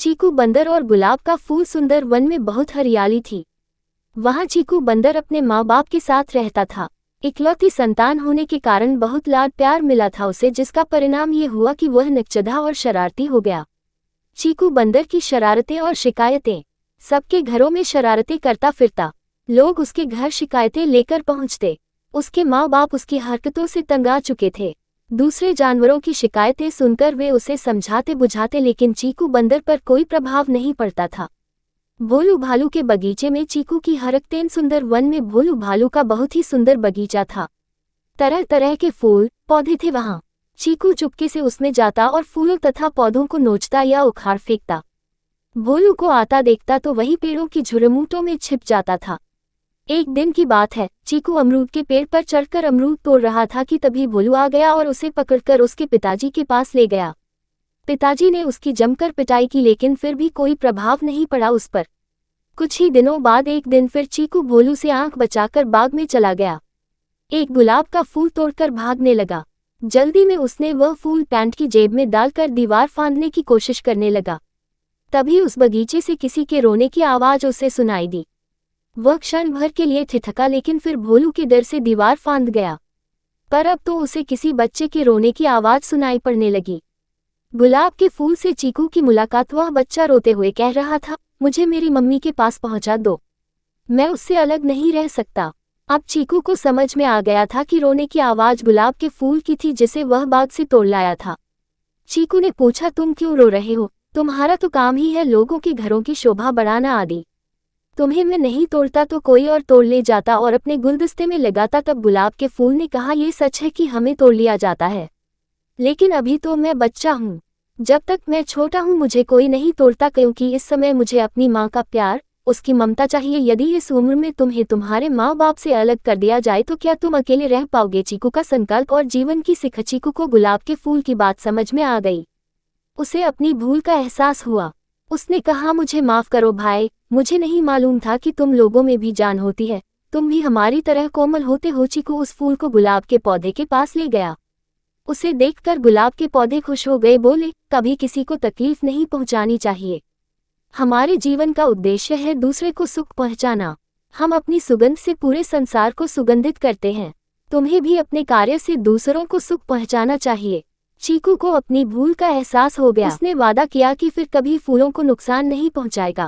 चीकू बंदर और गुलाब का फूल सुंदर वन में बहुत हरियाली थी। वहाँ चीकू बंदर अपने माँ बाप के साथ रहता था। इकलौती संतान होने के कारण बहुत लाड प्यार मिला था उसे, जिसका परिणाम ये हुआ कि वह नकचढ़ा और शरारती हो गया। चीकू बंदर की शरारतें और शिकायतें। सबके घरों में शरारतें करता फिरता। लोग उसके घर शिकायतें लेकर पहुँचते। उसके माँ बाप उसकी हरकतों से तंग आ चुके थे। दूसरे जानवरों की शिकायतें सुनकर वे उसे समझाते बुझाते, लेकिन चीकू बंदर पर कोई प्रभाव नहीं पड़ता था। भोलू भालू के बगीचे में चीकू की हरकतें। सुंदर वन में भोलू भालू का बहुत ही सुंदर बगीचा था। तरह तरह के फूल पौधे थे वहाँ। चीकू चुपके से उसमें जाता और फूलों तथा पौधों को नोचता या उखाड़ फेंकता। भोलू को आता देखता तो वही पेड़ों की झुरमुटों में छिप जाता था। एक दिन की बात है, चीकू अमरूद के पेड़ पर चढ़कर अमरूद तोड़ रहा था कि तभी भोलू आ गया और उसे पकड़कर उसके पिताजी के पास ले गया। पिताजी ने उसकी जमकर पिटाई की, लेकिन फिर भी कोई प्रभाव नहीं पड़ा उस पर। कुछ ही दिनों बाद एक दिन फिर चीकू भोलू से आंख बचाकर बाग में चला गया। एक गुलाब का फूल तोड़कर भागने लगा। जल्दी में उसने वह फूल पैंट की जेब में डालकर दीवार फांदने की कोशिश करने लगा। तभी उस बगीचे से किसी के रोने की आवाज़ उसे सुनाई दी। वह क्षण भर के लिए ठिठका, लेकिन फिर भोलू के डर से दीवार फांद गया। पर अब तो उसे किसी बच्चे के रोने की आवाज़ सुनाई पड़ने लगी। गुलाब के फूल से चीकू की मुलाकात। वह बच्चा रोते हुए कह रहा था, मुझे मेरी मम्मी के पास पहुंचा दो, मैं उससे अलग नहीं रह सकता। अब चीकू को समझ में आ गया था कि रोने की आवाज़ गुलाब के फूल की थी, जिसे वह बाग से तोड़ लाया था। चीकू ने पूछा, तुम क्यों रो रहे हो? तुम्हारा तो काम ही है लोगों के घरों की शोभा बढ़ाना आदि। तुम्हें मैं नहीं तोड़ता तो कोई और तोड़ ले जाता और अपने गुलदस्ते में लगाता। तब गुलाब के फूल ने कहा, ये सच है कि हमें तोड़ लिया जाता है, लेकिन अभी तो मैं बच्चा हूँ। जब तक मैं छोटा हूँ मुझे कोई नहीं तोड़ता, क्योंकि इस समय मुझे अपनी माँ का प्यार, उसकी ममता चाहिए। यदि इस उम्र में तुम्हें तुम्हारे माँ बाप से अलग कर दिया जाए तो क्या तुम अकेले रह पाओगे? चीकू का संकल्प और जीवन की सीख। चीकू को गुलाब के फूल की बात समझ में आ गई। उसे अपनी भूल का एहसास हुआ। उसने कहा, मुझे माफ़ करो भाई, मुझे नहीं मालूम था कि तुम लोगों में भी जान होती है, तुम भी हमारी तरह कोमल होते हो। चीकू उस फूल को गुलाब के पौधे के पास ले गया। उसे देखकर गुलाब के पौधे खुश हो गए, बोले, कभी किसी को तकलीफ नहीं पहुंचानी चाहिए। हमारे जीवन का उद्देश्य है दूसरे को सुख पहुंचाना। हम अपनी सुगंध से पूरे संसार को सुगंधित करते हैं। तुम्हें भी अपने कार्य से दूसरों को सुख पहुंचाना चाहिए। चीकू को अपनी भूल का एहसास हो गया। उसने वादा किया कि फिर कभी फूलों को नुकसान नहीं पहुंचाएगा।